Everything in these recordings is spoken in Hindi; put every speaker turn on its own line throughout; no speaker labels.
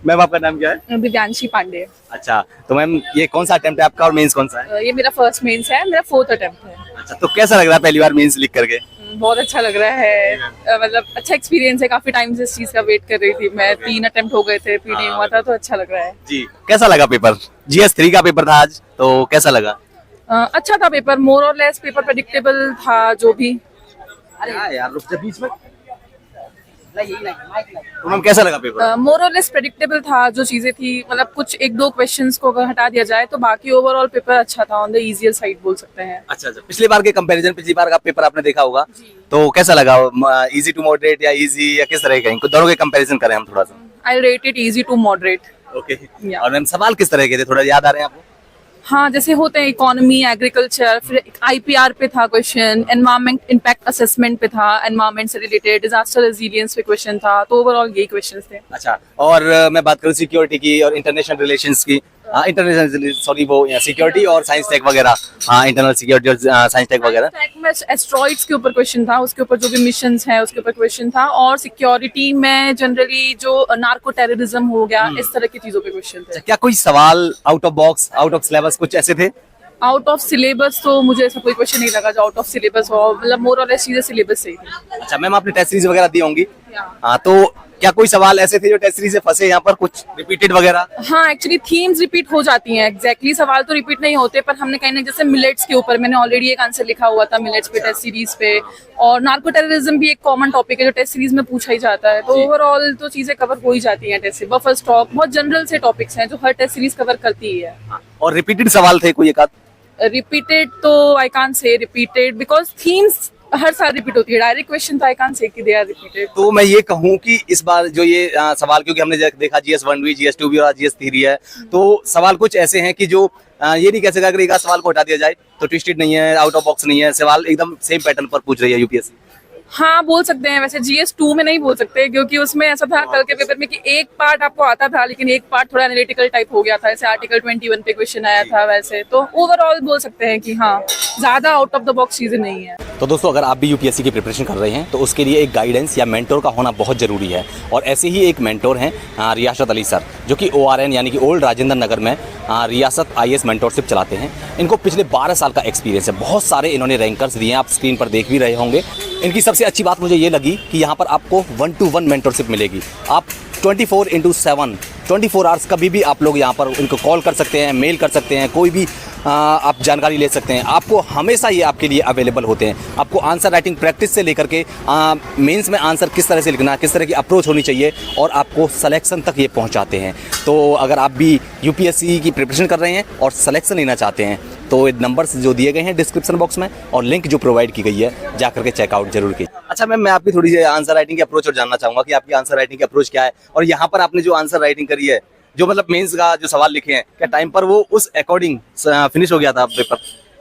मैम आपका नाम क्या है?
दिव्यांशी पांडे।
अच्छा, तो मैम ये कौन सा अटेम्प्ट है आपका और मेंस कौन सा है?
ये मेरा फर्स्ट मेंस है, मेरा 4th अटेम्प्ट है।
अच्छा, तो कैसा लग रहा है पहली बार मेंस लिख करके?
बहुत अच्छा लग रहा है। मतलब अच्छा एक्सपीरियंस है, काफी टाइम से इस चीज का वेट कर रही थी मैं। 3 अटेम्प्ट हो गए थे, नहीं हुआ था, तो अच्छा लग रहा है।
जी, कैसा लगा पेपर? GS 3 का पेपर था आज, तो कैसा लगा?
अच्छा था पेपर, मोर और लेस पेपर प्रेडिक्टेबल था जो भी।
अरे यार रुक जा बीच में। तो मैम कैसा लगा पेपर?
मोर और लेस प्रेडिक्टेबल था जो चीजें थी। मतलब कुछ 1-2 क्वेश्चंस को अगर हटा दिया जाए तो बाकी ओवरऑल पेपर अच्छा था, ऑन द इजियर साइड बोल सकते हैं।
अच्छा अच्छा, पिछली बार के कंपैरिजन, पिछली बार का पेपर आपने देखा होगा, तो कैसा लगा? इजी टू मॉडरेट या इजी या किस तरह का? दोनों के कंपैरिजन करें हम थोड़ा सा।
I rate it easy to moderate.
Okay.
Yeah.
और मैम सवाल किस तरह के थे, थोड़ा याद आ रहे हैं आपको?
हाँ, जैसे होते हैं इकोनॉमी, एग्रीकल्चर, फिर IPR पे था क्वेश्चन, एनवायरमेंट इम्पैक्ट असेसमेंट पे था, एनवायरमेंट से रिलेटेड, डिजास्टर रेजिलियंस पे क्वेश्चन था। तो ओवरऑल यही क्वेश्चंस थे।
अच्छा, और मैं बात करूँ सिक्योरिटी की और इंटरनेशनल रिलेशंस की, इंटरनेशनल सॉरी वो सिक्योरिटी और साइंस टेक वगैरह, हाँ इंटरनल सिक्योरिटी और साइंस टेक वगैरह।
टेक में एस्ट्रॉइड्स के ऊपर क्वेश्चन था, उसके ऊपर जो भी मिशंस हैं उसके ऊपर क्वेश्चन था। और सिक्योरिटी में जनरली जो नार्को टेररिज्म हो गया, इस तरह की चीजों पे क्वेश्चन थे।
क्या कोई सवाल out of box, out of syllabus कुछ ऐसे थे?
आउट ऑफ सिलेबस तो मुझे ऐसा कोई क्वेश्चन नहीं लगा जो आउट ऑफ सिलेबस हो। मतलब मोर और लेस चीजें सिलेबस से ही थी।
अच्छा मैम, आपने टेस्ट सीरीज वगैरह दी होंगी, हाँ, तो क्या कोई सवाल ऐसे थे जो टेस्ट सीरीज से फंसे यहाँ पर, कुछ रिपीटेड वगैरह?
हाँ, एक्चुअली थीम्स रिपीट हो जाती हैं। एग्जैक्टली सवाल तो रिपीट नहीं होते, पर हमने कहीं ना, जैसे मिलेट्स के ऊपर मैंने ऑलरेडी एक आंसर लिखा हुआ था मिलेट्स पे टेस्ट सीरीज पे। और नार्को टेररिज्म भी एक कॉमन टॉपिक है जो टेस्ट सीरीज में पूछा ही जाता है। तो ओवरऑल तो चीजें कवर हो ही जाती हैं टेस्ट से। बफर स्टॉक, बहुत जनरल से टॉपिक्स हैं जो हर टेस्ट सीरीज कवर करती ही है।
और रिपीटेड सवाल थे कोई एक आध?
रिपीटेड तो I can't say repeated, because themes हर साल रिपीट होती है। डायरेक्ट क्वेश्चन तो आई कांट से कि दे आर रिपीटेड।
तो मैं ये कहूँ कि इस बार जो ये सवाल, क्योंकि हमने देखा GS 1 भी, GS 2 भी और GS 3 है, तो सवाल कुछ ऐसे हैं कि जो ये नहीं कह सकता अगर एक आध सवाल को हटा दिया जाए तो ट्विस्टेड नहीं है, आउट ऑफ बॉक्स नहीं है, सवाल एकदम सेम पैटर्न पर पूछ रही है UPSC।
हाँ, बोल सकते हैं। वैसे GS 2 में नहीं बोल सकते, क्योंकि उसमें ऐसा था कल के पेपर में कि एक पार्ट आपको आता था लेकिन एक पार्ट थोड़ा एनालिटिकल टाइप हो गया था। जैसे आर्टिकल 21 पे क्वेश्चन आया था, वैसे तो ओवरऑल बोल सकते हैं कि हाँ, ज्यादा आउट ऑफ द बॉक्स चीजें नहीं है।
तो दोस्तों, अगर आप भी UPSC की प्रिपरेशन कर रहे हैं तो उसके लिए एक गाइडेंस या मेंटोर का होना बहुत ज़रूरी है। और ऐसे ही एक मेंटोर हैं रियासत अली सर, जो कि ORN यानी कि ओल्ड राजेंद्र नगर में रियासत IAS मेंटोरशिप चलाते हैं। इनको पिछले 12 साल का एक्सपीरियंस है, बहुत सारे इन्होंने रैंकर्स दिए हैं, आप स्क्रीन पर देख भी रहे होंगे। इनकी सबसे अच्छी बात मुझे ये लगी कि यहाँ पर आपको 1-to-1 मेंटोरशिप मिलेगी। आप 24/7 24 आवर्स कभी भी आप लोग यहाँ पर उनको कॉल कर सकते हैं, मेल कर सकते हैं, कोई भी आप जानकारी ले सकते हैं। आपको हमेशा ये आपके लिए अवेलेबल होते हैं। आपको आंसर राइटिंग प्रैक्टिस से लेकर के मेंस में आंसर किस तरह से लिखना, किस तरह की अप्रोच होनी चाहिए, और आपको सिलेक्शन तक ये पहुंचाते हैं। तो अगर आप भी UPSC की प्रिपरेशन कर रहे हैं और सिलेक्शन लेना चाहते हैं तो नंबर्स जो दिए गए हैं डिस्क्रिप्शन बॉक्स में और लिंक जो प्रोवाइड की गई है, जा करके चेकआउट जरूर कीजिए। अच्छा मैम, मैं आपकी थोड़ी सी आंसर राइटिंग की अप्रोच और जानना चाहूँगा कि आपकी आंसर राइटिंग की अप्रोच क्या है, और यहाँ पर आपने जो आंसर राइटिंग करी है, जो मतलब मेंस का जो सवाल लिखे हैं, क्या टाइम पर वो उस अकॉर्डिंग फिनिश हो गया था पेपर?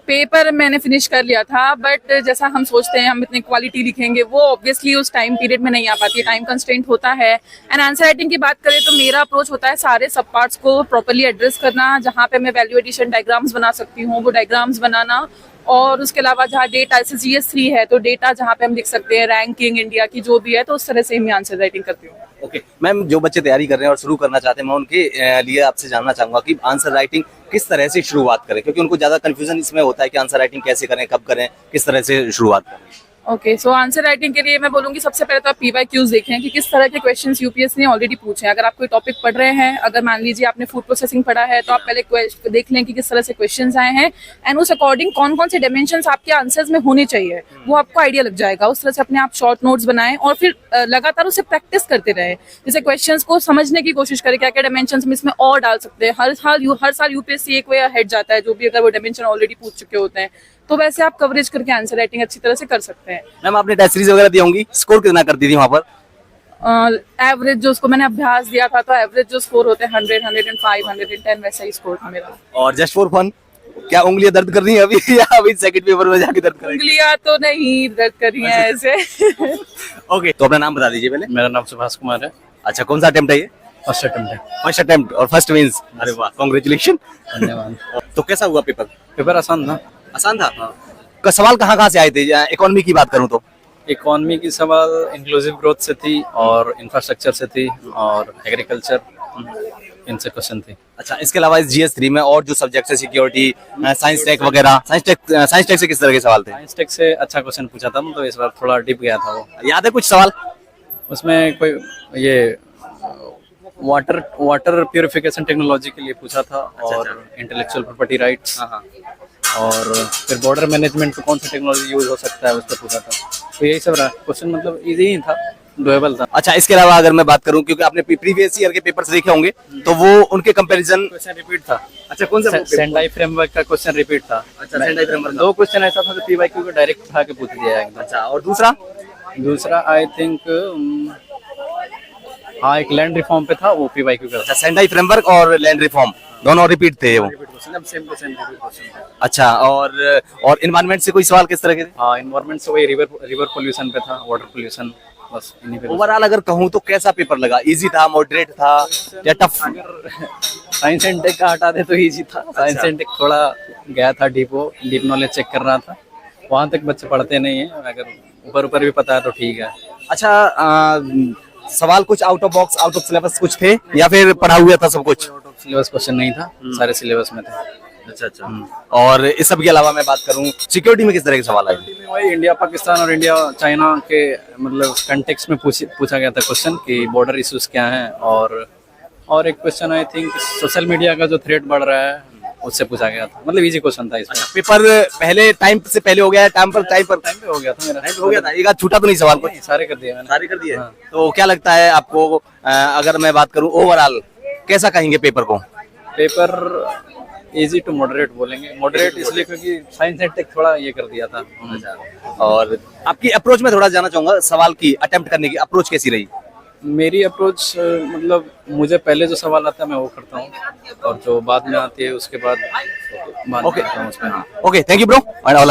पेपर मैंने फिनिश कर लिया था, बट जैसा हम सोचते हैं हम इतनी क्वालिटी लिखेंगे, वो ऑब्वियसली उस टाइम पीरियड में नहीं आ पाती है। टाइम कंस्ट्रेंट होता है। एंड आंसर राइटिंग की बात करें तो मेरा अप्रोच होता है सारे सब पार्ट्स को प्रॉपर्ली एड्रेस करना। जहाँ पे मैं वैल्यू एडिशन डायग्राम्स बना सकती हूँ वो डायग्राम्स बनाना, और उसके अलावा जहाँ डेटा, जैसे GS 3 है तो डेटा जहाँ पे हम लिख सकते हैं रैंकिंग इंडिया की जो भी है, तो उस तरह से मैं आंसर राइटिंग करती हूँ।
ओके मैम, जो बच्चे तैयारी कर रहे हैं और शुरू करना चाहते हैं, मैं उनके लिए आपसे जानना चाहूंगा कि आंसर राइटिंग किस तरह से शुरुआत करें, क्योंकि उनको ज्यादा कंफ्यूजन इसमें होता है कि आंसर राइटिंग कैसे करें, कब करें, किस तरह से शुरुआत करें।
ओके, सो आंसर राइटिंग के लिए मैं बोलूंगी सबसे पहले तो आप PYQs देखें कि किस तरह के क्वेश्चंस UPSC ने ऑलरेडी पूछे हैं। अगर आप कोई टॉपिक पढ़ रहे हैं, अगर मान लीजिए आपने फूड प्रोसेसिंग पढ़ा है, तो आप पहले देख लें कि किस तरह से क्वेश्चंस आए हैं, एंड उस अकॉर्डिंग कौन कौन से डायमेंशंस आपके आंसर्स में होने चाहिए, वो आपको आइडिया लग जाएगा। उस तरह से अपने आप शॉर्ट नोट्स बनाएं और फिर लगातार उसे प्रैक्टिस करते रहे। जैसे क्वेश्चंस को समझने की कोशिश करें, क्या क्या डायमेंशंस में इसमें और डाल सकते हैं। हर साल UPSC एक वे हेड जाता है, जो भी अगर वो डायमेंशन ऑलरेडी पूछ चुके होते हैं, तो वैसे आप कवरेज करके आंसर राइटिंग अच्छी तरह से कर सकते हैं।
मैम, आपने टेस्ट सीरीज वगैरह दी होंगी, स्कोर कितना करती थी वहाँ पर?
एवरेज जो उसको मैंने अभ्यास दिया था, तो एवरेज जो स्कोर होते हैं 100, 105, 110, वैसा ही स्कोर था मेरा।
और जस्ट फॉर फन, क्या उंगलियां दर्द कर रही हैं अभी या अभी सेकंड पेपर में जाके दर्द करेंगी?
उंगलियां तो नहीं दर्द कर रही हैं ऐसे।
ओके, तो अपना नाम बता दीजिए पहले।
मेरा नाम सुभाष कुमार है।
अच्छा, कौन सा अटेम्प्ट है ये?
फर्स्ट अटेम्प्ट है।
फर्स्ट अटेम्प्ट और फर्स्ट मींस, अरे वाह, कांग्रेचुलेशन।
धन्यवाद।
तो कैसा हुआ पेपर?
पेपर आसान था।
आसान था? सवाल कहाँ से आए थे? इकोनॉमी की बात करूँ तो
इकोनॉमी की सवाल इंक्लूसिव ग्रोथ से थी और इंफ्रास्ट्रक्चर से थी और एग्रीकल्चर इनसे क्वेश्चन थे।
अच्छा, इसके अलावा इस GS3 में और जो सब्जेक्ट है सिक्योरिटी, साइंस टेक वगैरह, साइंस टेक से किस तरह के सवाल थे?
साइंस टेक से अच्छा क्वेश्चन पूछा था, तो इस बार थोड़ा डिप गया था वो।
याद है कुछ सवाल?
उसमें कोई ये वाटर प्यूरिफिकेशन टेक्नोलॉजी के लिए पूछा था, और इंटेलेक्चुअल प्रॉपर्टी राइट्स, और फिर बॉर्डर मैनेजमेंट पे कौन सा टेक्नोलॉजी यूज हो सकता है उस पर पूछा था। तो यही सब रहा क्वेश्चन, मतलब इजी ही था, डुएबल था।
अच्छा, इसके अलावा अगर मैं बात करूं, क्योंकि आपने प्रीवियस ईयर के पेपर्स देखे होंगे, तो वो उनके कंपैरिजन
क्वेश्चन रिपीट था।
अच्छा, कौन सा?
सेंडाई फ्रेमवर्क का क्वेश्चन रिपीट था।
अच्छा, सेंडाई फ्रेमवर्क।
2 क्वेश्चन ऐसा था जो PYQ को डायरेक्ट उठा के पूछ दिया एकदम।
अच्छा, और दूसरा
आई थिंक हाँ, एक लैंड रिफॉर्म पे था, वो PYQ का था।
सेंडाई फ्रेमवर्क और लैंड रिफॉर्म दोनों रिपीट थे वो।
सेम क्वेश्चन था।
अच्छा, और इन्वायरमेंट से कोई सवाल किस तरह के थे?
हाँ, इन्वायरमेंट से वही रिवर पोल्यूशन पे था, वाटर पोल्यूशन, बस इन्हीं पे।
ओवरऑल अगर कहूँ तो कैसा पेपर लगा? इजी था, मॉडरेट था या टफ?
अगर साइंस एंड टेक का हटा दे तो इजी था। साइंस एंड टेक थोड़ा गया था डीप नॉलेज चेक कर रहा था, वहाँ तक बच्चे पढ़ते नहीं है, अगर ऊपर भी पता है तो ठीक है।
अच्छा, सवाल कुछ out of box, out of syllabus कुछ थे या फिर पढ़ा हुआ था सब कुछ?
आउट ऑफ सिलेबस क्वेश्चन नहीं था, सारे सिलेबस में थे।
अच्छा। और इस सब के अलावा मैं बात करूं, सिक्योरिटी में किस तरह के सवाल आए?
वही इंडिया पाकिस्तान और इंडिया चाइना के मतलब कंटेक्स्ट में पूछा गया था क्वेश्चन कि बॉर्डर इश्यूज क्या हैं, और एक question I think social media का जो थ्रेट बढ़ रहा है उससे पूछा गया था। मतलब इजी क्वेश्चन था इसमें।
पेपर पहले टाइम से पहले हो गया, टाइम पे
हो गया था मेरा।
हो गया था, एक आध छूटा तो नहीं सवाल?
नहीं, सारे कर दिए मैंने।
सारे कर दिए। तो क्या लगता है आपको, अगर मैं बात करूं ओवरऑल कैसा कहेंगे पेपर को?
पेपर इजी टू मॉडरेट बोलेंगे। मॉडरेट इसलिए क्योंकि साइंस एंड टेक थोड़ा ये कर दिया था।
और आपकी अप्रोच में थोड़ा जानना चाहूंगा, सवाल की अटेम्प्ट करने की अप्रोच कैसी रही?
मेरी अप्रोच मतलब मुझे पहले जो सवाल आता है मैं वो करता हूँ, और जो बाद में आती है उसके बाद
ओके,
करता हूँ उसमें।
Okay, thank you bro and all